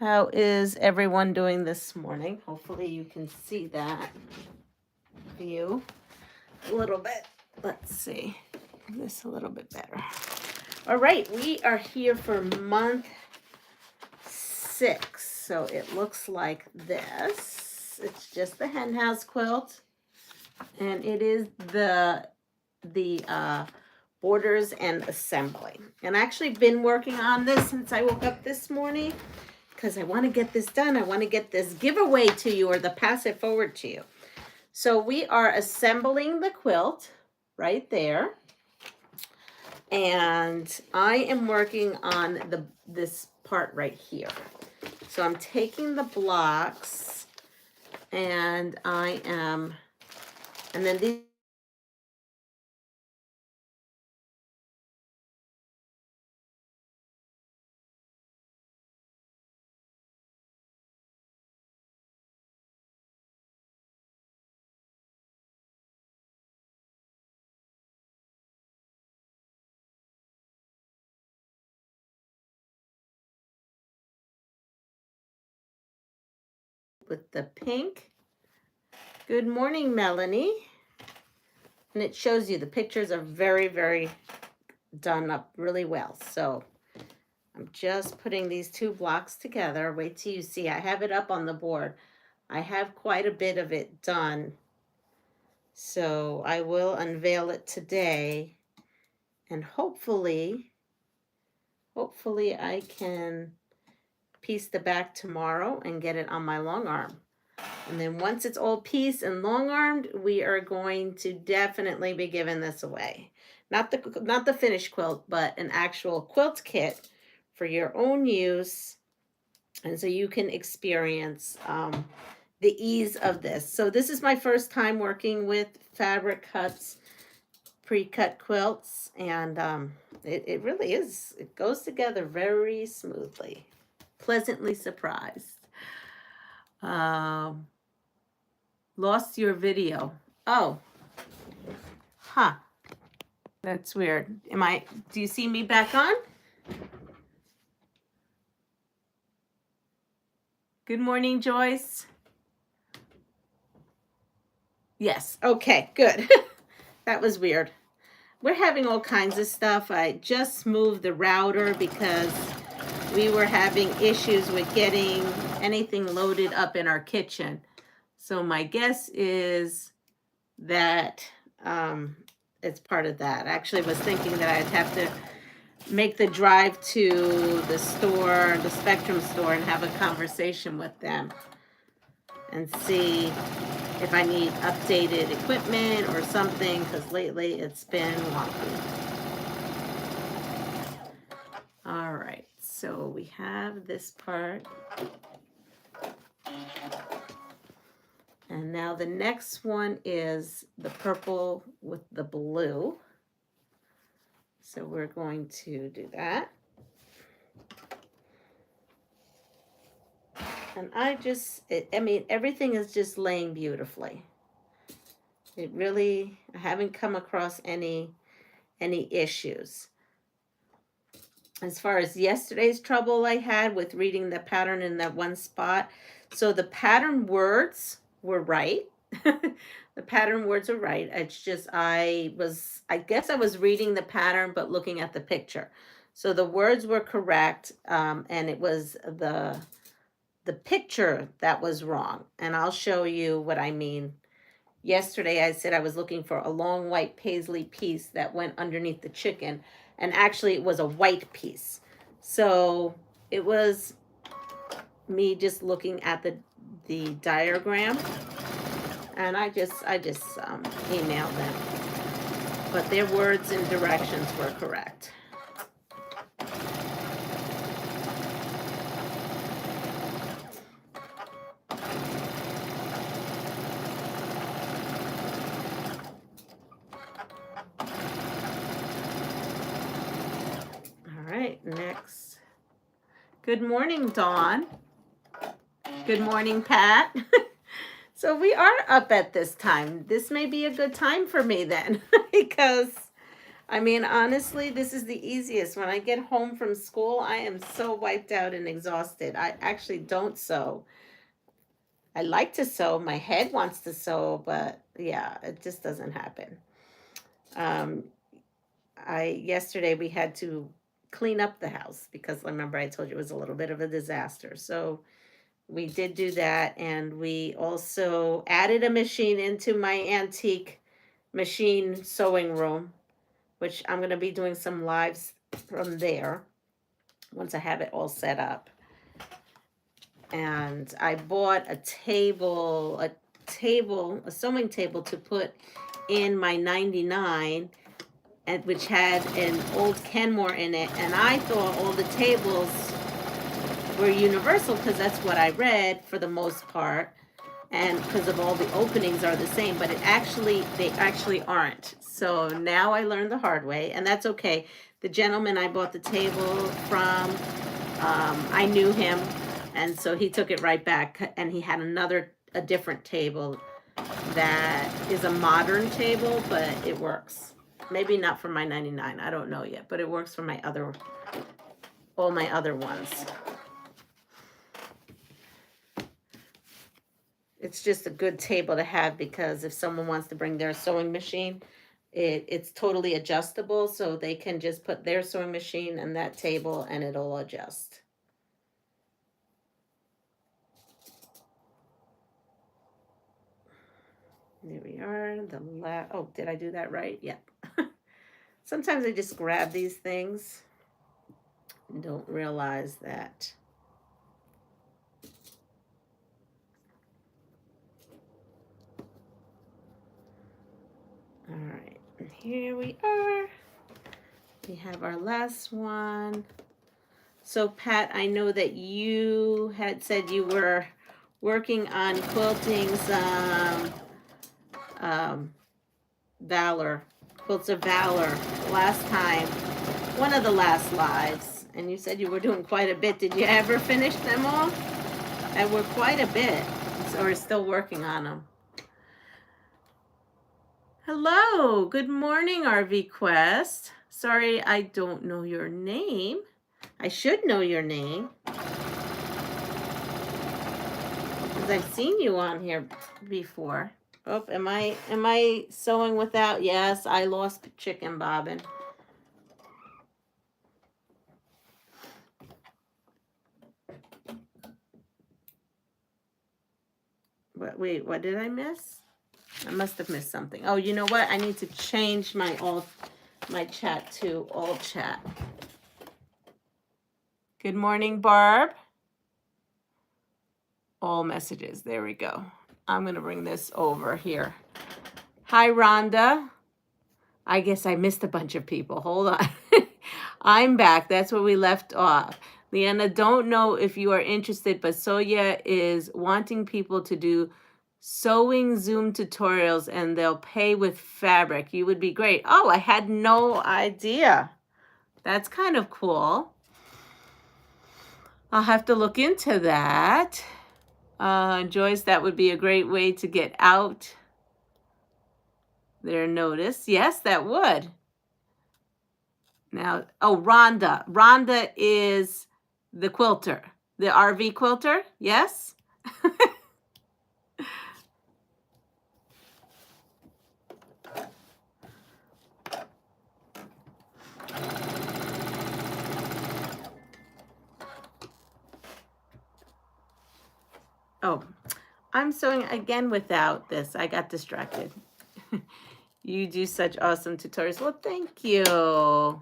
How is everyone doing this morning? Hopefully you can see that view a little bit. Let's see this a little bit better. All right, we are here for month 6. So it looks like this. It's just the hen house quilt, and it is the borders and assembly. And I actually been working on this since I woke up this morning, because I want to get this done. I want to get this giveaway to you, or the pass it forward to you. So we are assembling the quilt right there. And I am working on this part right here. So I'm taking the blocks and and then these with the pink. Good morning, Melanie. And it shows you the pictures are very, very done up really well. So I'm just putting these 2 blocks together. Wait till you see. I have it up on the board. I have quite a bit of it done. So I will unveil it today. And hopefully I can piece the back tomorrow and get it on my long arm. And then once it's all pieced and long armed, we are going to definitely be giving this away. Not the finished quilt, but an actual quilt kit for your own use, and so you can experience the ease of this. So this is my first time working with Fabric Cuts pre-cut quilts, and it really is. It goes together very smoothly. Pleasantly surprised. Lost your video. Oh. Huh. That's weird. Do you see me back on? Good morning, Joyce. Yes. Okay, good. That was weird. We're having all kinds of stuff. I just moved the router because we were having issues with getting anything loaded up in our kitchen. So my guess is that it's part of that. I actually was thinking that I'd have to make the drive to the store, the Spectrum store, and have a conversation with them and see if I need updated equipment or something, because lately it's been wonky. All right, so we have this part. And now the next one is the purple with the blue. So we're going to do that. And I mean, everything is just laying beautifully. It really, I haven't come across any issues. As far as yesterday's trouble I had with reading the pattern in that one spot. So the pattern words were right. The pattern words are right. It's just, I guess I was reading the pattern, but looking at the picture. So the words were correct. And it was the picture that was wrong. And I'll show you what I mean. Yesterday I said I was looking for a long white paisley piece that went underneath the chicken, and actually it was a white piece. So it was me just looking at the diagram, and I just emailed them, but their words and directions were correct. Next. Good morning, Dawn. Good morning, Pat. So we are up at this time. This may be a good time for me then, because I mean, honestly, this is the easiest. When I get home from school, I am so wiped out and exhausted. I actually don't sew. I like to sew. My head wants to sew, but yeah, it just doesn't happen. Um, yesterday we had to clean up the house because remember I told you it was a little bit of a disaster. So we did do that, and we also added a machine into my antique machine sewing room, which I'm going to be doing some lives from there once I have it all set up. And I bought a sewing table to put in my 99, and which had an old Kenmore in it, and I thought all the tables were universal because that's what I read for the most part, and because of all the openings are the same, but they actually aren't. So now I learned the hard way, and that's okay. The gentleman I bought the table from, I knew him, and so he took it right back, and he had a different table that is a modern table, but it works. Maybe not for my 99, I don't know yet, but it works for all my other ones. It's just a good table to have because if someone wants to bring their sewing machine, it's totally adjustable, so they can just put their sewing machine on that table and it'll adjust. There we are. Oh, did I do that right? Yeah. Sometimes I just grab these things and don't realize that. All right, and here we are. We have our last one. So Pat, I know that you had said you were working on quilting some Valor, Quilts of Valor last time, one of the last lives, and you said you were doing quite a bit. Did you ever finish them all? And we're quite a bit, so we're still working on them. Hello, good morning, RV Quest. Sorry, I don't know your name. I should know your name because I've seen you on here before. Oh, am I sewing without? Yes, I lost chicken bobbin. Wait, what did I miss? I must have missed something. Oh, you know what? I need to change my chat to all chat. Good morning, Barb. All messages. There we go. I'm going to bring this over here. Hi, Rhonda. I guess I missed a bunch of people. Hold on. I'm back. That's where we left off. Leanna, don't know if you are interested, but Soya is wanting people to do sewing Zoom tutorials and they'll pay with fabric. You would be great. Oh, I had no idea. That's kind of cool. I'll have to look into that. Joyce, that would be a great way to get out their notice. Yes, that would. Now, oh, Rhonda. Rhonda is the quilter, the RV quilter. Yes? Oh, I'm sewing again without this. I got distracted. You do such awesome tutorials. Well, thank you.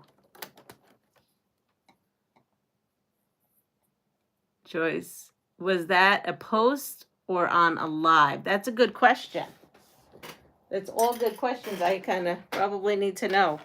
Joyce, was that a post or on a live? That's a good question. That's all good questions. I kind of probably need to know.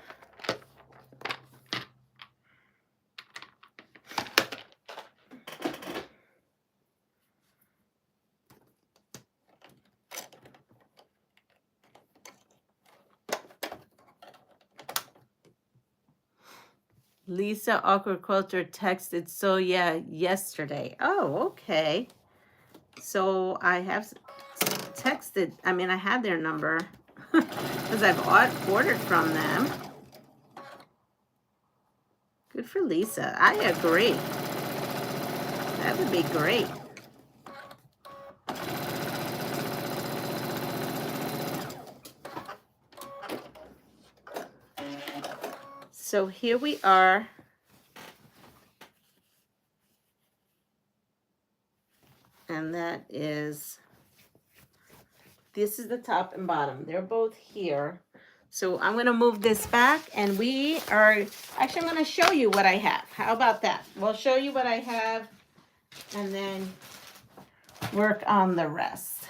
Lisa Awkward Quilter texted Soya yesterday. Oh, okay. So I have texted, I mean, I have their number because I've ordered from them. Good for Lisa. I agree. That would be great. So here we are. And that is, this is the top and bottom. They're both here. So I'm going to move this back, and we are, actually I'm going to show you what I have. How about that? We'll show you what I have and then work on the rest.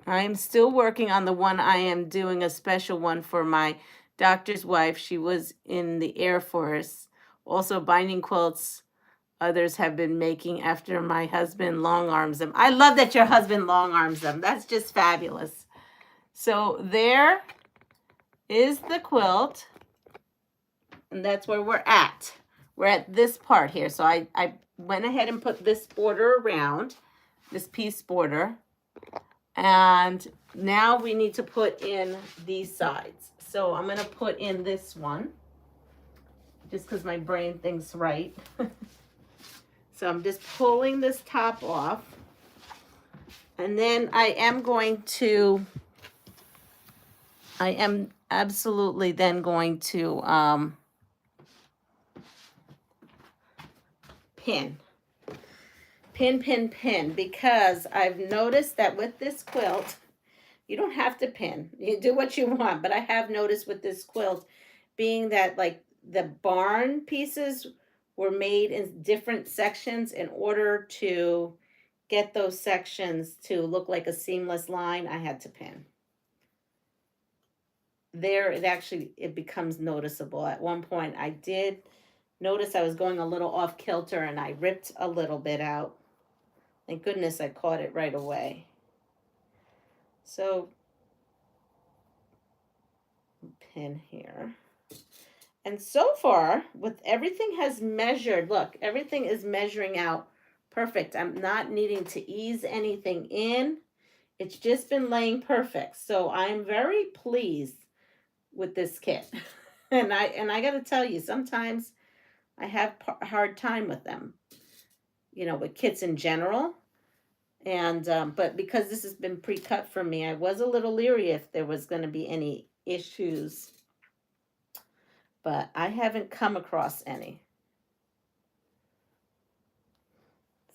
I'm still working on the one. I am doing a special one for my doctor's wife. She was in the Air Force. Also binding quilts others have been making after my husband long arms them. I love that your husband long arms them. That's just fabulous. So there is the quilt. And that's where we're at. We're at this part here. So I went ahead and put this border around, this piece border. And now we need to put in these sides. So I'm going to put in this one, just because my brain thinks right. So I'm just pulling this top off. And then I am absolutely then going to pin, because I've noticed that with this quilt, you don't have to pin. You do what you want, but I have noticed with this quilt, being that like the barn pieces were made in different sections in order to get those sections to look like a seamless line, I had to pin. There, it becomes noticeable. At one point, I did notice I was going a little off kilter, and I ripped a little bit out. Thank goodness I caught it right away. So, pin here. And so far, with everything has measured, look, everything is measuring out perfect. I'm not needing to ease anything in. It's just been laying perfect. So I'm very pleased with this kit. And I got to tell you, sometimes I have a hard time with them, you know, with kits in general. And but because this has been pre-cut for me, I was a little leery if there was going to be any issues. But I haven't come across any.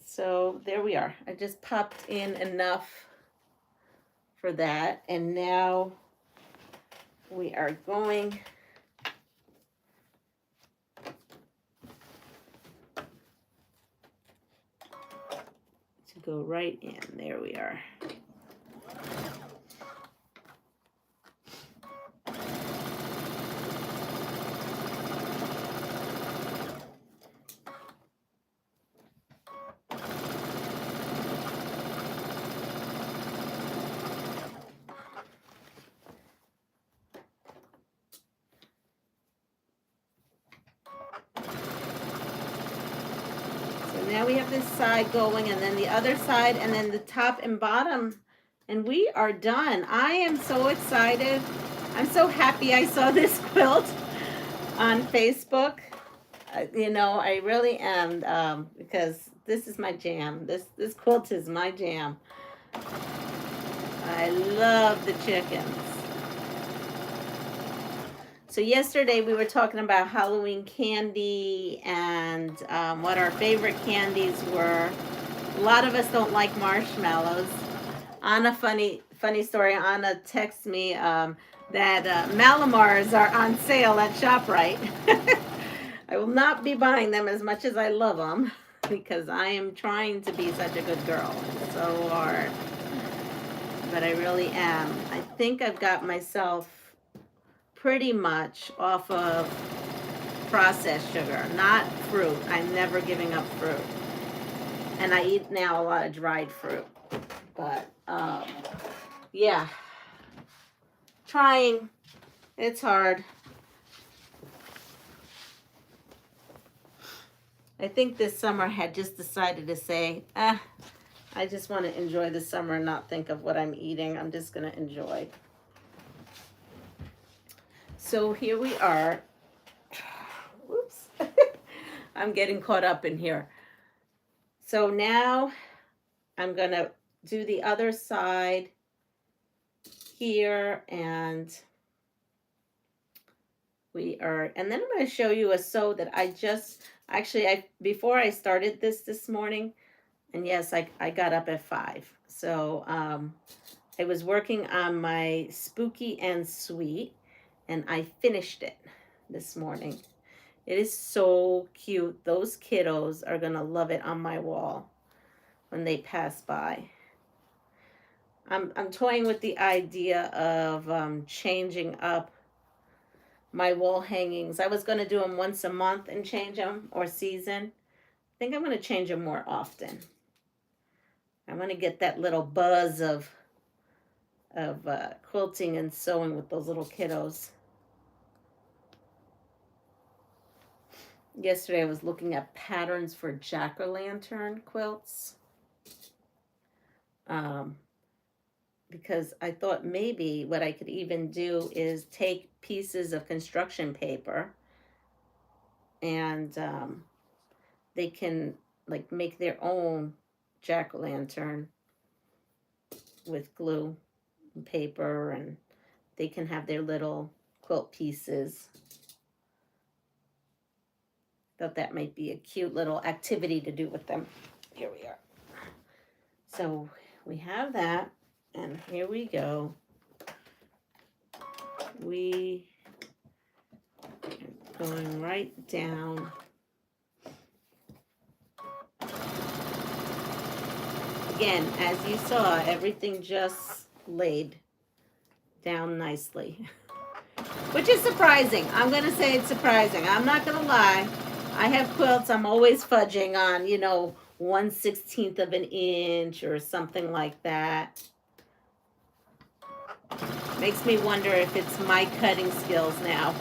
So there we are. I just popped in enough for that. And now we are going to go right in. There we are. Now we have this side going, and then the other side, and then the top and bottom, and we are done. I am so excited. I'm so happy I saw this quilt on Facebook. You know, I really am, because this is my jam. This quilt is my jam. I love the chickens. So yesterday we were talking about Halloween candy and what our favorite candies were. A lot of us don't like marshmallows. Anna, funny story, Anna texts me that Malamars are on sale at ShopRite. I will not be buying them as much as I love them, because I am trying to be such a good girl. It's so hard. But I really am. I think I've got myself pretty much off of processed sugar, not fruit. I'm never giving up fruit. And I eat now a lot of dried fruit. But, yeah. Trying. It's hard. I think this summer I had just decided to say, I just want to enjoy the summer and not think of what I'm eating. I'm just going to enjoy. So here we are. Whoops. I'm getting caught up in here. So now I'm going to do the other side here, and and then I'm going to show you a sew that I just, actually, before I started this morning, and yes, I got up at 5. So I was working on my Spooky and Sweet, and I finished it this morning. It is so cute. Those kiddos are going to love it on my wall when they pass by. I'm toying with the idea of changing up my wall hangings. I was going to do them once a month and change them, or season. I think I'm going to change them more often. I want to get that little buzz of quilting and sewing with those little kiddos. Yesterday I was looking at patterns for jack-o'-lantern quilts. Because I thought maybe what I could even do is take pieces of construction paper, and they can like make their own jack-o'-lantern with glue and paper, and they can have their little quilt pieces. Thought that might be a cute little activity to do with them. Here we are. So we have that, and here we go. We are going right down. Again, as you saw, everything just laid down nicely, which is surprising. I'm going to say it's surprising. I'm not going to lie. I have quilts I'm always fudging on, 1/16 of an inch or something like that. Makes me wonder if it's my cutting skills now.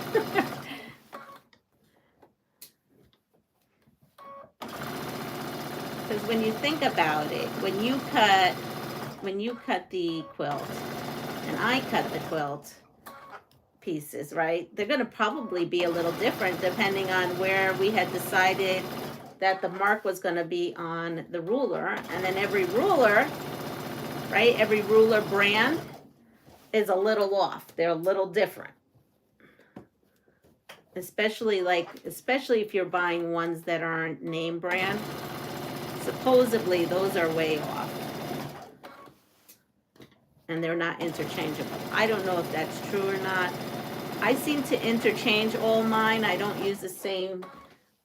Because when you think about it, when you cut the quilt, and I cut the quilt pieces, right? They're going to probably be a little different depending on where we had decided that the mark was going to be on the ruler. And then every ruler, right? Every ruler brand is a little off. They're a little different. Especially if you're buying ones that aren't name brand. Supposedly those are way off. And they're not interchangeable. I don't know if that's true or not. I seem to interchange all mine. I don't use the same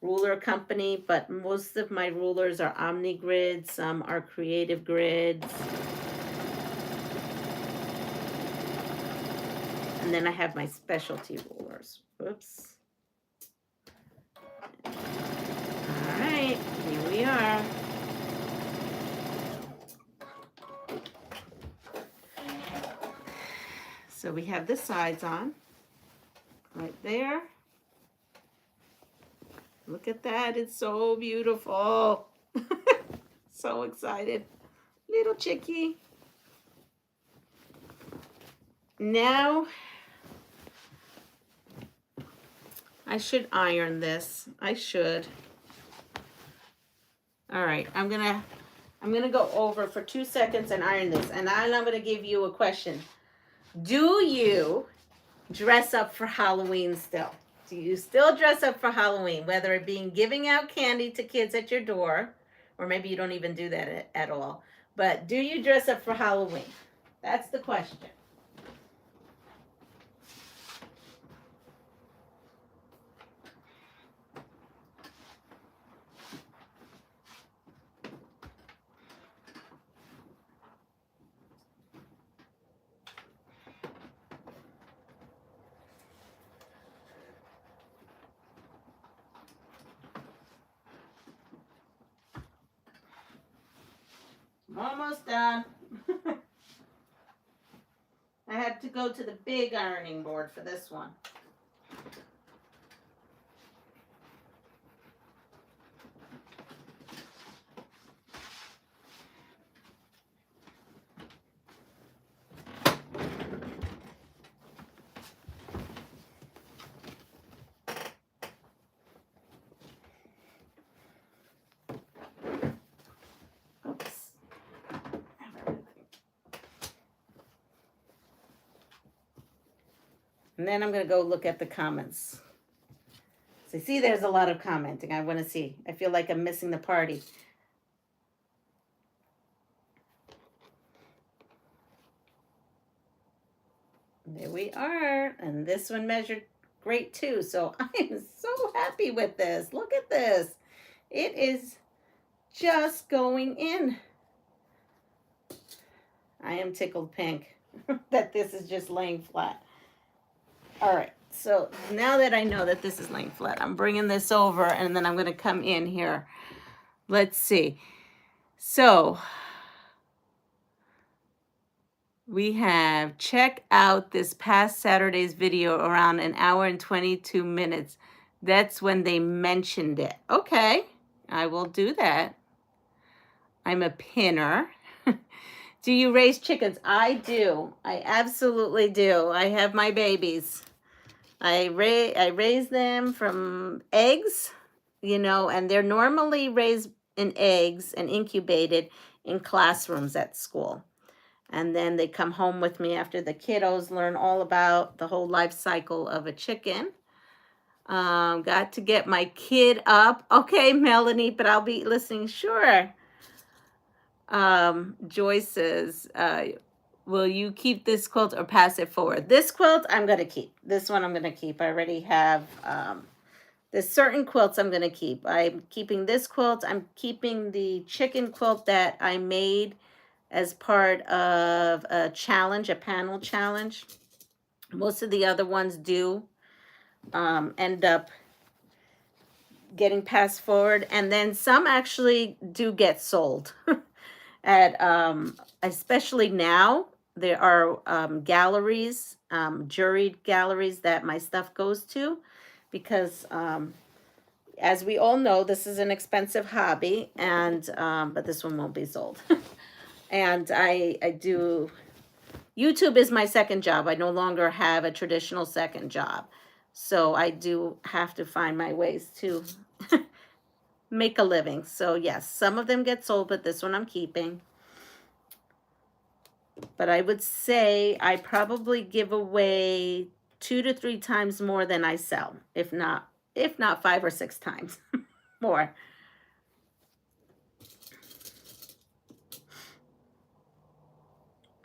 ruler company, but most of my rulers are Omni Grids. Some are Creative Grids. And then I have my specialty rulers. Whoops. All right, here we are. So we have the sides on. Right there. Look at that. It's so beautiful. So excited. Little chickie. Now, I should iron this. I should. All right. I'm gonna go over for 2 seconds and iron this. And I'm gonna give you a question. Do you dress up for Halloween still? Do you still dress up for Halloween, whether it being giving out candy to kids at your door, or maybe you don't even do that at all, but do you dress up for Halloween? That's the question. Almost done. I had to go to the big ironing board for this one. And then I'm going to go look at the comments. So see, there's a lot of commenting. I want to see. I feel like I'm missing the party. There we are. And this one measured great too. So I'm so happy with this. Look at this. It is just going in. I am tickled pink that this is just laying flat. All right. So now that I know that this is laying flat, I'm bringing this over and then I'm going to come in here. Let's see. So we have check out this past Saturday's video around 1 hour and 22 minutes. That's when they mentioned it. Okay, I will do that. I'm a pinner. Do you raise chickens? I do. I absolutely do. I have my babies. I raise them from eggs, you know, and they're normally raised in eggs and incubated in classrooms at school. And then they come home with me after the kiddos learn all about the whole life cycle of a chicken. Got to get my kid up. Okay, Melanie, but I'll be listening. Sure. Joy says, will you keep this quilt or pass it forward? This quilt I'm going to keep. This one I'm going to keep. I already have, there's certain quilts I'm going to keep. I'm keeping this quilt. I'm keeping the chicken quilt that I made as part of a challenge, a panel challenge. Most of the other ones do end up getting passed forward. And then some actually do get sold. At especially now, there are galleries, juried galleries that my stuff goes to, because as we all know, this is an expensive hobby, and but this one won't be sold. And I do, YouTube is my second job. I no longer have a traditional second job, so I do have to find my ways to make a living. So yes, some of them get sold, but this one I'm keeping. But I would say I probably give away 2 to 3 times more than I sell, if not 5 or 6 times more.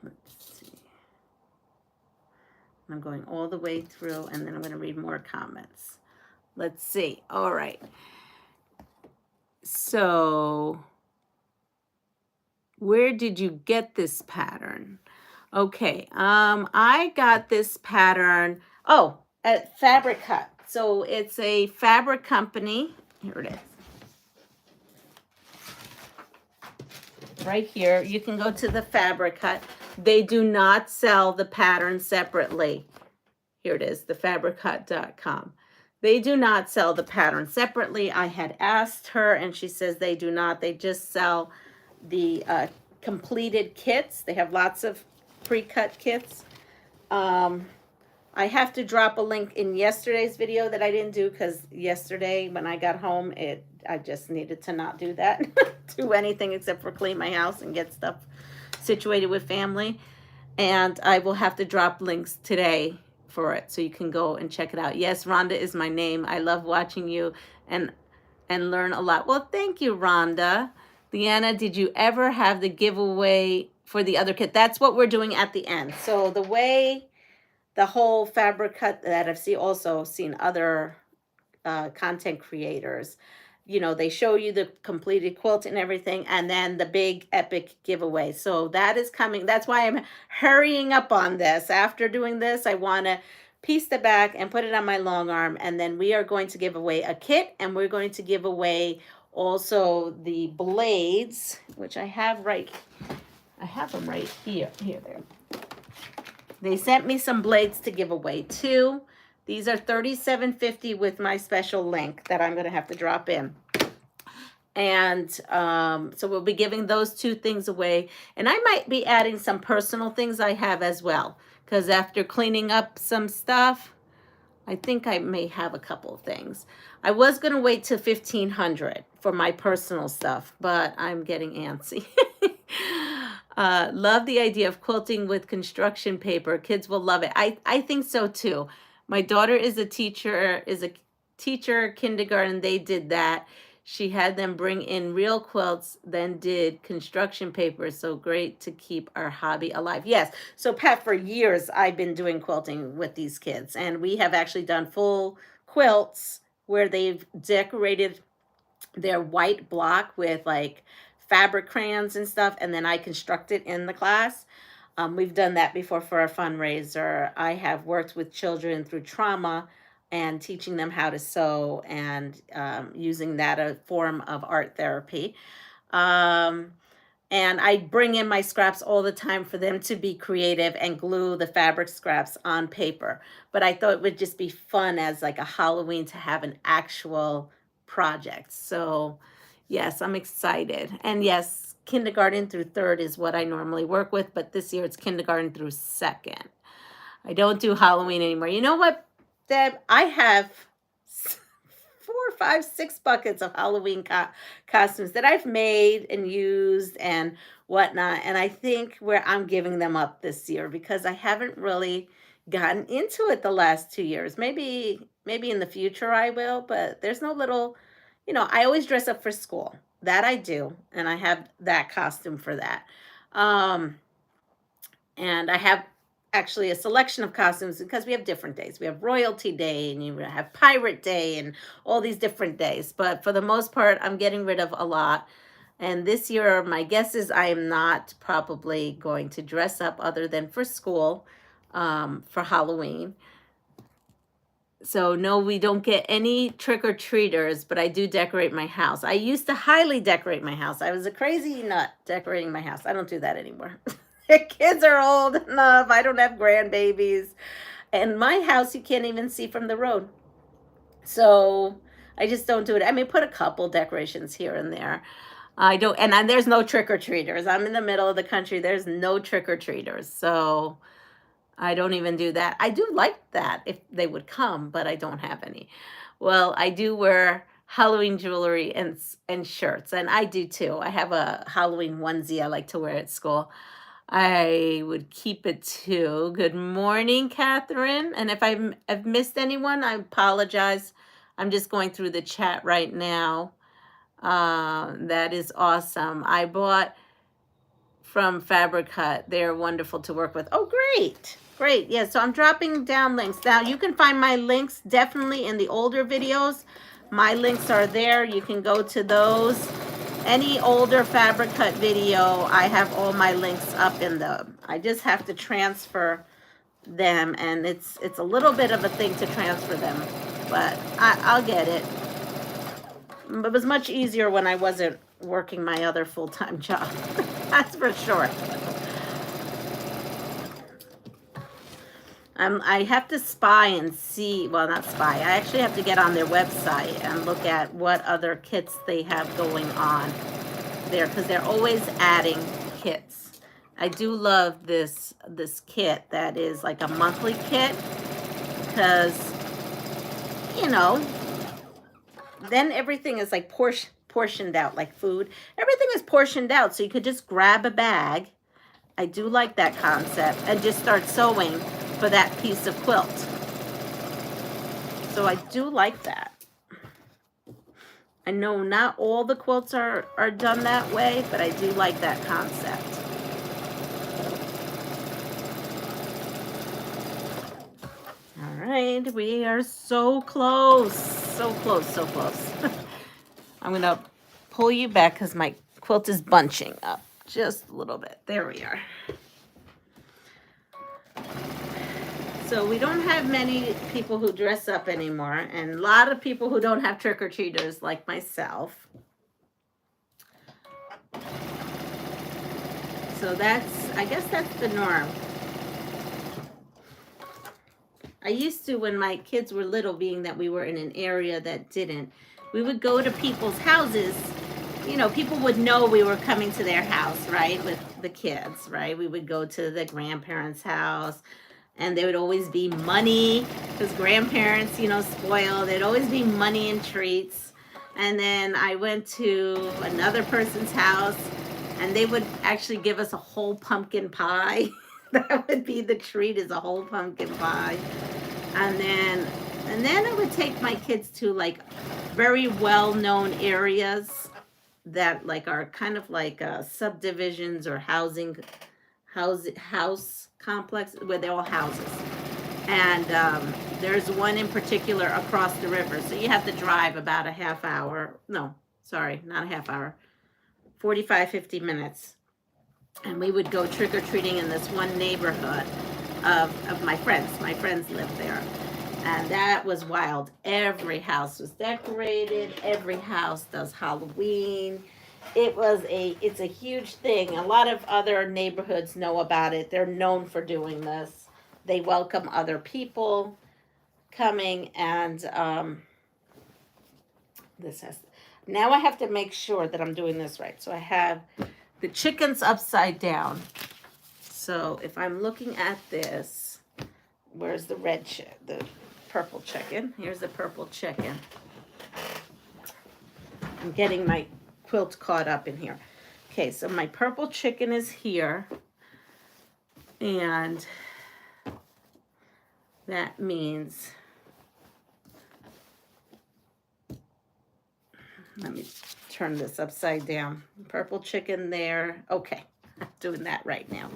Let's see. I'm going all the way through, and then I'm going to read more comments. Let's see. All right. So where did you get this pattern? Okay, I got this pattern, at Fabric Hut. So it's a fabric company. Here it is. Right here, you can go to the Fabric Hut. They do not sell the pattern separately. Here it is, thefabrichut.com. They do not sell the pattern separately. I had asked her, and she says they do not. They just sell the completed kits. They have lots of pre-cut kits. I have to drop a link in yesterday's video that I didn't do, because yesterday when I got home, I just needed to not do that. Do anything except for clean my house and get stuff situated with family. And I will have to drop links today for it, so you can go and check it out. Yes, Rhonda is my name. I love watching you and learn a lot. Well, thank you, Rhonda. Leanna, did you ever have the giveaway for the other kit? That's what we're doing at the end. So the way the whole Fabric Hut that I've also seen other content creators, you know, they show you the completed quilt and everything, and then the big epic giveaway. So that is coming. That's why I'm hurrying up on this. After doing this, I want to piece the back and put it on my long arm, and then we are going to give away a kit, and we're going to give away also the blades, which I have them right here. There. They sent me some blades to give away too. These are $37.50 with my special link that I'm going to have to drop in. And so we'll be giving those 2 things away. And I might be adding some personal things I have as well, because after cleaning up some stuff, I think I may have a couple of things. I was going to wait till 1,500 for my personal stuff, but I'm getting antsy. Love the idea of quilting with construction paper. Kids will love it. I think so too. My daughter is a teacher, kindergarten. They did that. She had them bring in real quilts, then did construction paper. So great to keep our hobby alive. Yes. So Pat, for years I've been doing quilting with these kids, and we have actually done full quilts where they've decorated their white block with like fabric crayons and stuff, and then I construct it in the class. We've done that before for a fundraiser. I have worked with children through trauma and teaching them how to sew, and using that a form of art therapy. Um, and I bring in my scraps all the time for them to be creative and glue the fabric scraps on paper. But I thought it would just be fun as like a Halloween to have an actual project. So yes, I'm excited. And yes, kindergarten through third is what I normally work with, but this year it's kindergarten through second. I don't do Halloween anymore. You know what, Deb? I have 4, 5, 6 buckets of Halloween costumes that I've made and used and whatnot. And I think where I'm giving them up this year because I haven't really gotten into it the last 2 years. Maybe in the future I will, but there's no little, I always dress up for school. That I do, and I have that costume for that. Um, and I have actually a selection of costumes because we have different days. We have Royalty Day and you have Pirate Day and all these different days. But for the most part, I'm getting rid of a lot. And this year, my guess is I am not probably going to dress up other than for school for Halloween. So no, we don't get any trick-or-treaters, but I do decorate my house. I used to highly decorate my house. I was a crazy nut decorating my house. I don't do that anymore. The kids are old enough. I don't have grandbabies. And my house, you can't even see from the road. So I just don't do it. I mean, put a couple decorations here and there. I don't, and there's no trick-or-treaters. I'm in the middle of the country. There's no trick-or-treaters. So I don't even do that. I do like that if they would come, but I don't have any. Well, I do wear Halloween jewelry and shirts, and I do too. I have a Halloween onesie I like to wear at school. I would keep it too. Good morning, Catherine. And if I've missed anyone, I apologize. I'm just going through the chat right now. That is awesome. I bought from Fabric Hut. They're wonderful to work with. Oh, great. Great. Yeah, so I'm dropping down links. Now, you can find my links definitely in the older videos. My links are there. You can go to those. Any older Fabric Hut video, I have all my links up in them. I just have to transfer them, and it's a little bit of a thing to transfer them, but I'll get it. It was much easier when I wasn't working my other full-time job. That's for sure. I have to spy and see, well, not spy. I actually have to get on their website and look at what other kits they have going on there, because they're always adding kits. I do love this kit that is like a monthly kit, because, then everything is like portioned out like food. Everything is portioned out, so you could just grab a bag. I do like that concept, and just start sewing for that piece of quilt. So I do like that. I know not all the quilts are done that way, but I do like that concept. All right, we are so close. So close, so close. I'm going to pull you back because my quilt is bunching up just a little bit. There we are. So we don't have many people who dress up anymore, and a lot of people who don't have trick-or-treaters like myself. So I guess that's the norm. I used to, when my kids were little, being that we were in an area that didn't, we would go to people's houses. People would know we were coming to their house, right, with the kids, right? We would go to the grandparents' house, and there would always be money, because grandparents, spoil. There'd always be money and treats. And then I went to another person's house, And they would actually give us a whole pumpkin pie. That would be the treat, is a whole pumpkin pie. And then I would take my kids to like very well-known areas that like are kind of like subdivisions or house complex where they're all houses. And there's one in particular across the river, so you have to drive about a half hour. No, sorry, not a half hour. 45, 50 minutes. And we would go trick-or-treating in this one neighborhood of my friends. My friends lived there. And that was wild. Every house was decorated. Every house does Halloween. It's a huge thing. A lot of other neighborhoods know about it. They're known for doing this. They welcome other people coming, and now I have to make sure that I'm doing this right. So I have the chickens upside down. So if I'm looking at this, where's the the purple chicken? Here's the purple chicken. I'm getting my quilt caught up in here. Okay, so my purple chicken is here. And that means, let me turn this upside down. Purple chicken there. Okay, I'm doing that right now.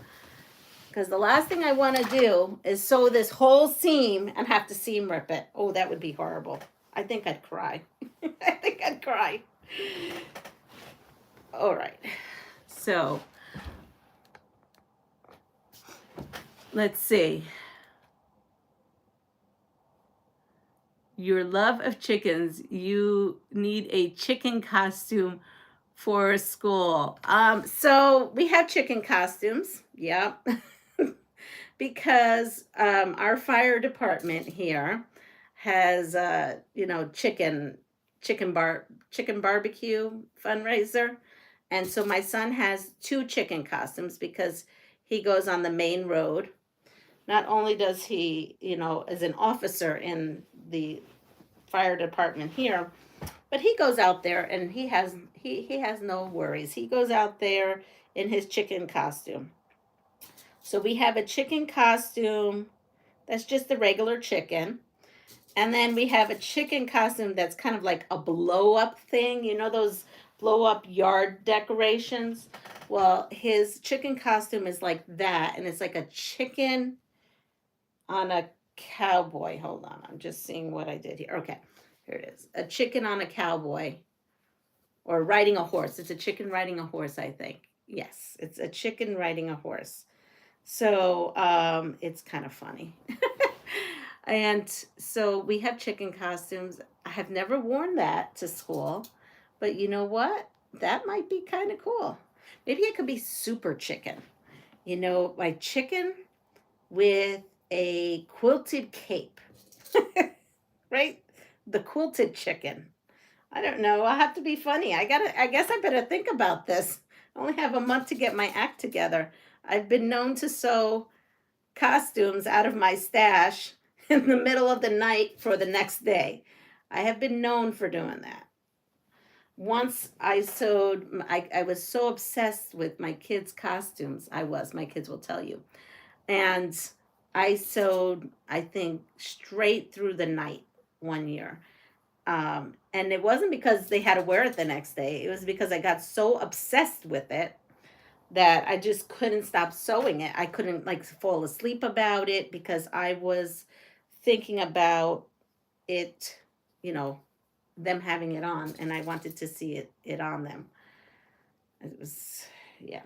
Because the last thing I want to do is sew this whole seam and have to seam rip it. Oh, that would be horrible. I think I'd cry. I think I'd cry. All right. So, let's see. Your love of chickens. You need a chicken costume for school. So we have chicken costumes. Yep. Because our fire department here has chicken barbecue fundraiser. And so my son has 2 chicken costumes because he goes on the main road. Not only does he, as an officer in the fire department here, but he goes out there and he has no worries. He goes out there in his chicken costume. So we have a chicken costume that's just the regular chicken. And then we have a chicken costume that's kind of like a blow-up thing. You know those blow-up yard decorations? Well, his chicken costume is like that, and it's like a chicken on a cowboy. Hold on, I'm just seeing what I did here. Okay, here it is. A chicken on a cowboy, or riding a horse. It's a chicken riding a horse, I think. Yes, it's a chicken riding a horse. So it's kind of funny. And so we have chicken costumes. I have never worn that to school, but you know what? That might be kind of cool. Maybe it could be super chicken. My chicken with a quilted cape, right? The quilted chicken. I don't know. I'll have to be funny. I guess I better think about this. I only have a month to get my act together. I've been known to sew costumes out of my stash in the middle of the night for the next day. I have been known for doing that. Once I sewed, I was so obsessed with my kids' costumes. My kids will tell you. And I sewed, I think, straight through the night one year. And it wasn't because they had to wear it the next day. It was because I got so obsessed with it that I just couldn't stop sewing it. I couldn't fall asleep about it because I was thinking about it, them having it on, and I wanted to see it on them. It was, yeah.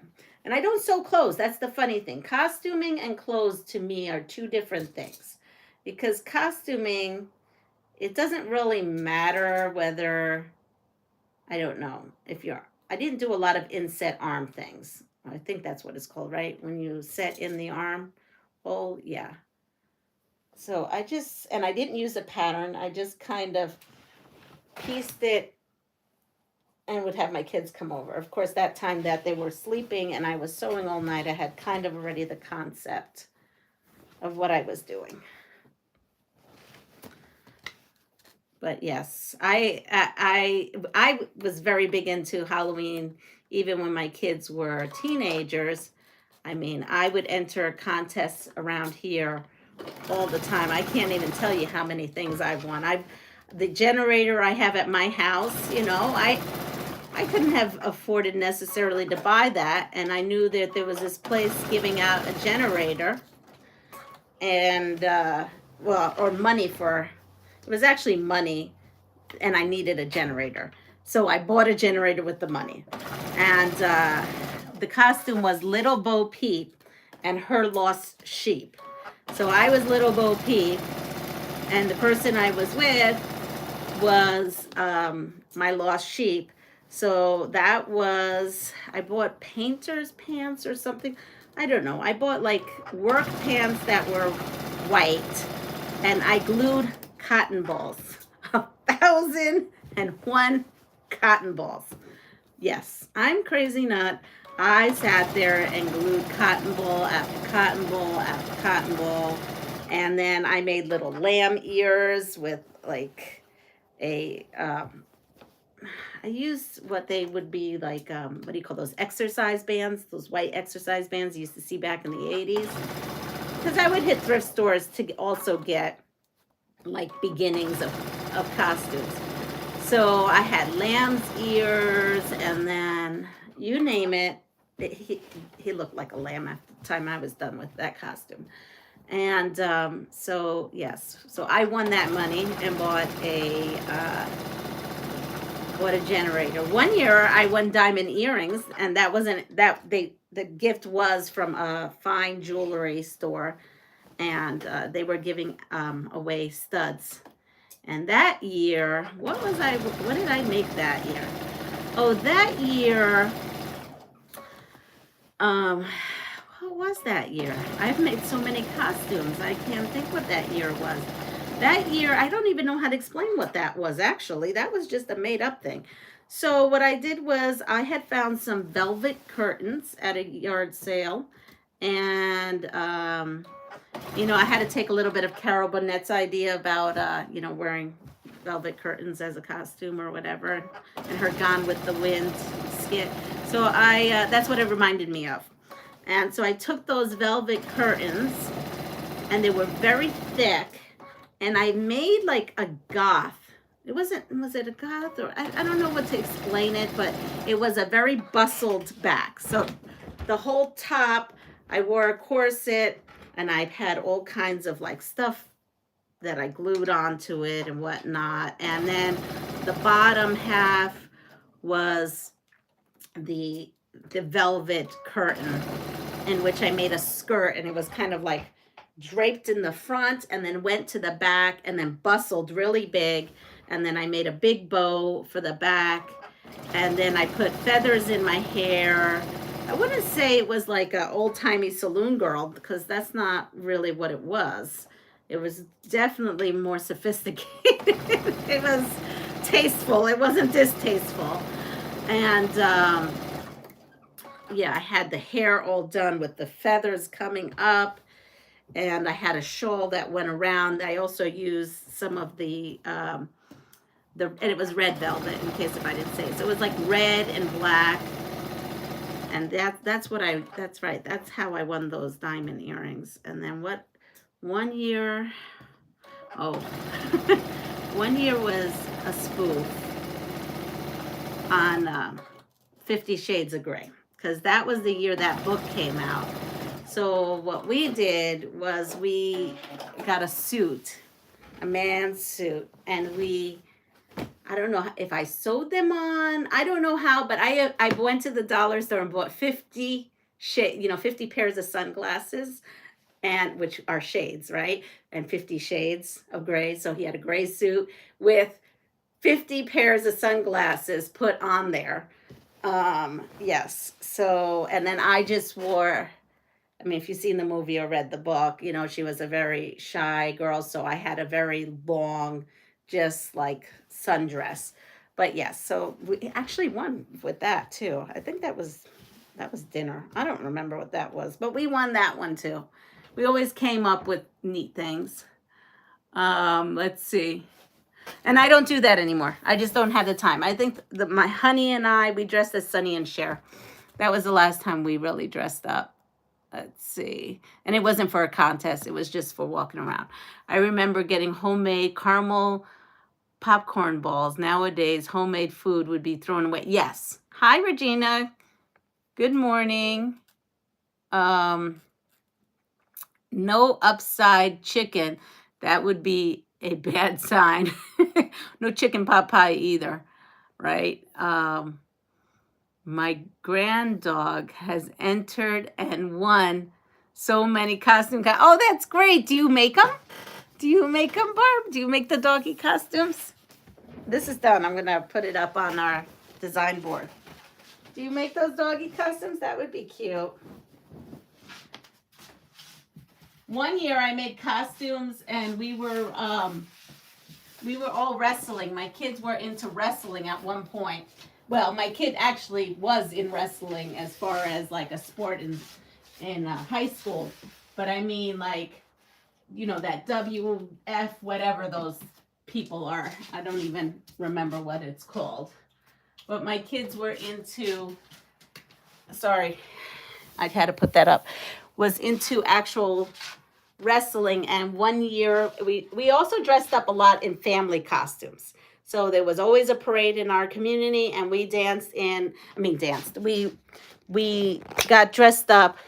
And I don't sew clothes. That's the funny thing. Costuming and clothes to me are 2 different things. Because costuming, it doesn't really matter whether, I don't know, I didn't do a lot of inset arm things. I think that's what it's called, right? When you set in the arm hole, yeah. So I didn't use a pattern. I just kind of pieced it and would have my kids come over. Of course, that time that they were sleeping and I was sewing all night, I had kind of already the concept of what I was doing. But yes, I was very big into Halloween. even when my kids were teenagers. I mean, I would enter contests around here all the time. I can't even tell you how many things I've won. The generator I have at my house, you know, I couldn't have afforded necessarily to buy that, and I knew that there was this place giving out a generator, and well, or money for, it was actually money, and I needed a generator. So I bought a generator with the money. And the costume was Little Bo Peep and her lost sheep. So I was Little Bo Peep, and the person I was with was my lost sheep. So that was, I bought painter's pants or something. I don't know. I bought like work pants that were white, and I glued cotton balls. 1,001 cotton balls. Yes, I'm crazy nut. I sat there and glued cotton ball after cotton ball after cotton ball. And then I made little lamb ears with like I used what they would be like, what do you call those, exercise bands, those white exercise bands you used to see back in the 80s. Because I would hit thrift stores to also get like beginnings of costumes. So I had lamb's ears, and then you name it, he looked like a lamb after the time I was done with that costume. And so yes, so I won that money and bought a generator. One year I won diamond earrings, and that wasn't that the gift was from a fine jewelry store, and they were giving away studs. And that year, what did I make that year? Oh, that year, what was that year? I've made so many costumes, I can't think what that year was. That year, I don't even know how to explain what that was, actually. That was just a made-up thing. So what I did was I had found some velvet curtains at a yard sale, and you know, I had to take a little bit of Carol Burnett's idea about, you know, wearing velvet curtains as a costume or whatever, and her Gone with the Wind skit. So that's what it reminded me of. And so I took those velvet curtains, and they were very thick, and I made like a goth. It wasn't, was it a goth, or I don't know what to explain it, but it was a very bustled back. So the whole top, I wore a corset, and I had all kinds of like stuff that I glued onto it and whatnot. And then the bottom half was the velvet curtain, in which I made a skirt, and it was kind of like draped in the front and then went to the back and then bustled really big. And then I made a big bow for the back, and then I put feathers in my hair. I wouldn't say it was like an old-timey saloon girl, because that's not really what it was. It was definitely more sophisticated. It was tasteful. It wasn't distasteful. And yeah, I had the hair all done with the feathers coming up, and I had a shawl that went around. I also used some of and it was red velvet, in case if I didn't say. So it was like red and black. And that's right. That's how I won those diamond earrings. And then one year, oh, one year was a spoof on 50 Shades of Grey, because that was the year that book came out. So what we did was we got a suit, a man's suit, and I don't know if I sewed them on. I don't know how, but I went to the dollar store and bought 50 pairs of sunglasses, and which are shades, right? And 50 shades of gray. So he had a gray suit with 50 pairs of sunglasses put on there. Yes. So, and then I just wore, I mean, if you've seen the movie or read the book, you know, she was a very shy girl. So I had a very long, just like sundress. But yes, so we actually won with that too. I think that was dinner. I don't remember what that was, but we won that one too. We always came up with neat things. Let's see. And I don't do that anymore. I just don't have the time. I think my honey and I, we dressed as Sonny and Cher. That was the last time we really dressed up. Let's see. And it wasn't for a contest. It was just for walking around. I remember getting homemade caramel popcorn balls. Nowadays, homemade food would be thrown away. Yes. Hi, Regina. Good morning. No upside chicken. That would be a bad sign. No chicken pot pie either, right? My granddog has entered and won so many costume. Oh, that's great. Do you make them? Do you make them, Barb? Do you make the doggy costumes? This is done. I'm going to put it up on our design board. Do you make those doggy costumes? That would be cute. One year I made costumes and we were all wrestling. My kids were into wrestling at one point. Well, my kid actually was in wrestling as far as like a sport in high school. But I mean, like, you know, that WF, whatever those people are. I don't even remember what it's called. But my kids were into, sorry, I had to put that up, was into actual wrestling. And one year, we also dressed up a lot in family costumes. So there was always a parade in our community, and we danced we got dressed up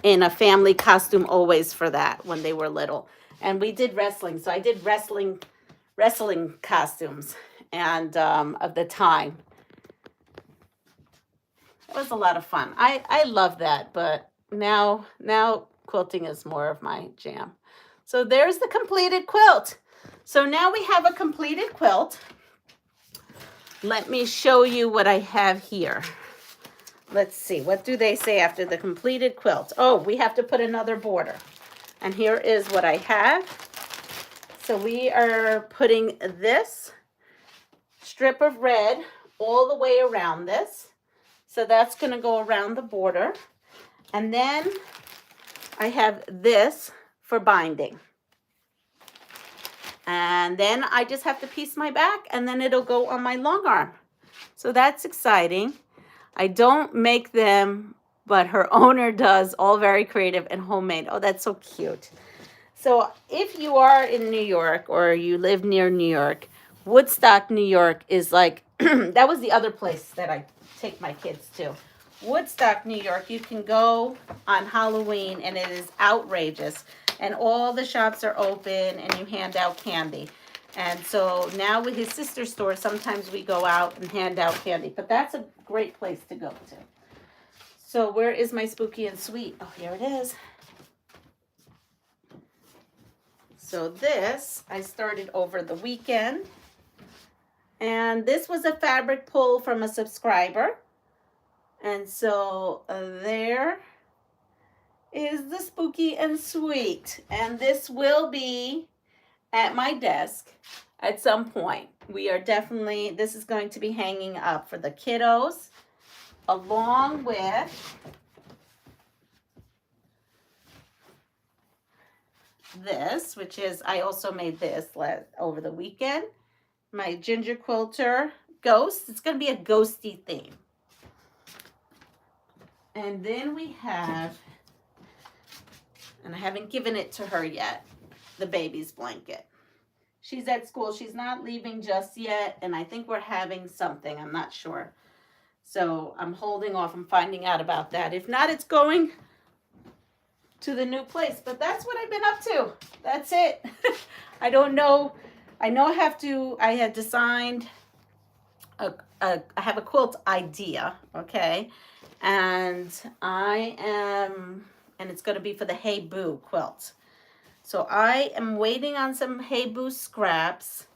in a family costume always for that when they were little. And we did wrestling. So I did wrestling costumes and of the time. It was a lot of fun. I love that, but now quilting is more of my jam. So there's the completed quilt. So now we have a completed quilt. Let me show you what I have here. Let's see, what do they say after the completed quilt? Oh, we have to put another border. And here is what I have. So we are putting this strip of red all the way around this. So that's going to go around the border. And then I have this for binding. And then I just have to piece my back and then it'll go on my long arm. So that's exciting. I don't make them, but her owner does, all very creative and homemade. Oh, that's so cute. So if you are in New York or you live near New York, Woodstock, New York is like, that was the other place that I take my kids to. Woodstock, New York, you can go on Halloween and it is outrageous. And all the shops are open and you hand out candy. And so now with his sister's store, sometimes we go out and hand out candy. But that's a great place to go to. So where is my spooky and sweet? Oh, here it is. So this, I started over the weekend. And this was a fabric pull from a subscriber. And so there is the spooky and sweet. And this will be at my desk at some point. We are definitely, this is going to be hanging up for the kiddos, along with this, which is, I also made this over the weekend. My ginger quilter ghost. It's going to be a ghosty theme. And then we have, and I haven't given it to her yet, the baby's blanket. She's at school. She's not leaving just yet. And I think we're having something. I'm not sure. So I'm holding off. I'm finding out about that. If not, it's going to the new place. But that's what I've been up to. That's it. I don't know. I know I had designed, I have a quilt idea, okay? And and it's going to be for the Hey Boo quilt. So I am waiting on some Hey Boo scraps,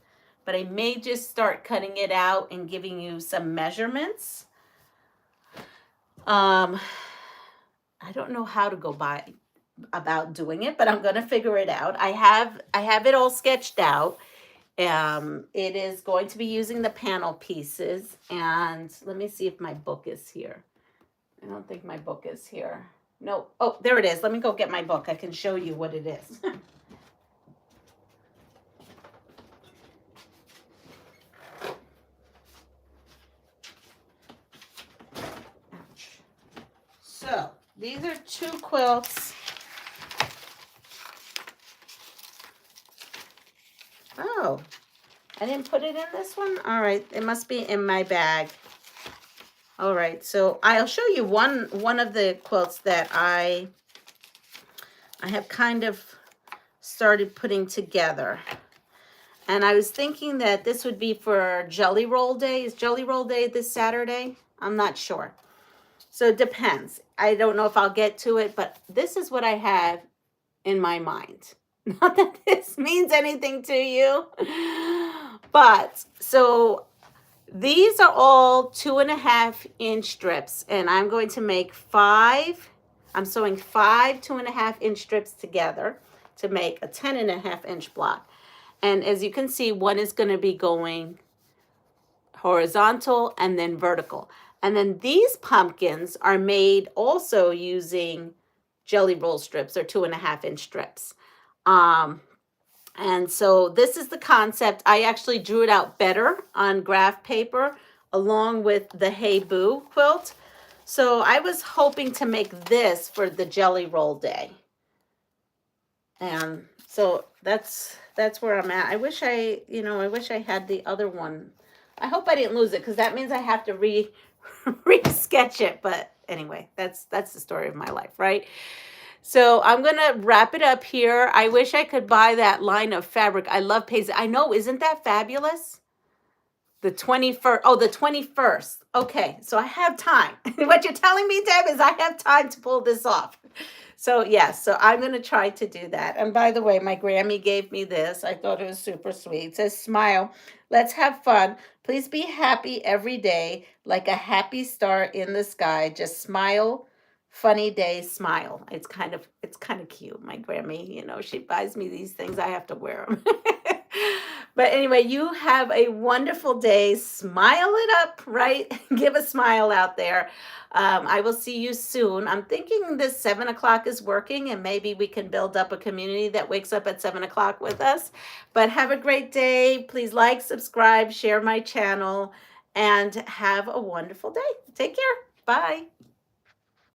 but I may just start cutting it out and giving you some measurements. I don't know how to go about doing it, but I'm going to figure it out. I have it all sketched out. It is going to be using the panel pieces, and let me see if my book is here. I don't think my book is here. No. Oh, there it is. Let me go get my book. I can show you what it is. these are 2 quilts. Oh, I didn't put it in this one. All right, it must be in my bag. All right, so I'll show you one of the quilts that I have kind of started putting together. And I was thinking that this would be for Jelly Roll Day. Is Jelly Roll Day this Saturday? I'm not sure. So it depends. I don't know if I'll get to it, but this is what I have in my mind. Not that this means anything to you, but so these are all 2.5-inch strips, and I'm going to make 5. I'm sewing 5 2.5-inch strips together to make a 10.5-inch block. And as you can see, one is going to be going horizontal and then vertical. And then these pumpkins are made also using jelly roll strips or 2.5-inch strips. And so this is the concept. I actually drew it out better on graph paper along with the Hey Boo quilt. So I was hoping to make this for the Jelly Roll Day. And so that's where I'm at. I wish I had the other one. I hope I didn't lose it, because that means I have to re-sketch it. But anyway, that's the story of my life, right? So I'm going to wrap it up here. I wish I could buy that line of fabric. I love paisley. I know, isn't that fabulous? The 21st. Oh, the 21st. Okay, so I have time. What you're telling me, Deb, is I have time to pull this off. So yes, so I'm going to try to do that. And by the way, my Grammy gave me this. I thought it was super sweet. It says, "Smile. Let's have fun. Please be happy every day, like a happy star in the sky. Just smile. Funny day, smile." It's kind of cute. My Grammy, she buys me these things. I have to wear them. But anyway, you have a wonderful day. Smile it up, right? Give a smile out there. I will see you soon. I'm thinking this 7 o'clock is working, and maybe we can build up a community that wakes up at 7 o'clock with us. But have a great day. Please like, subscribe, share my channel, and have a wonderful day. Take care. Bye.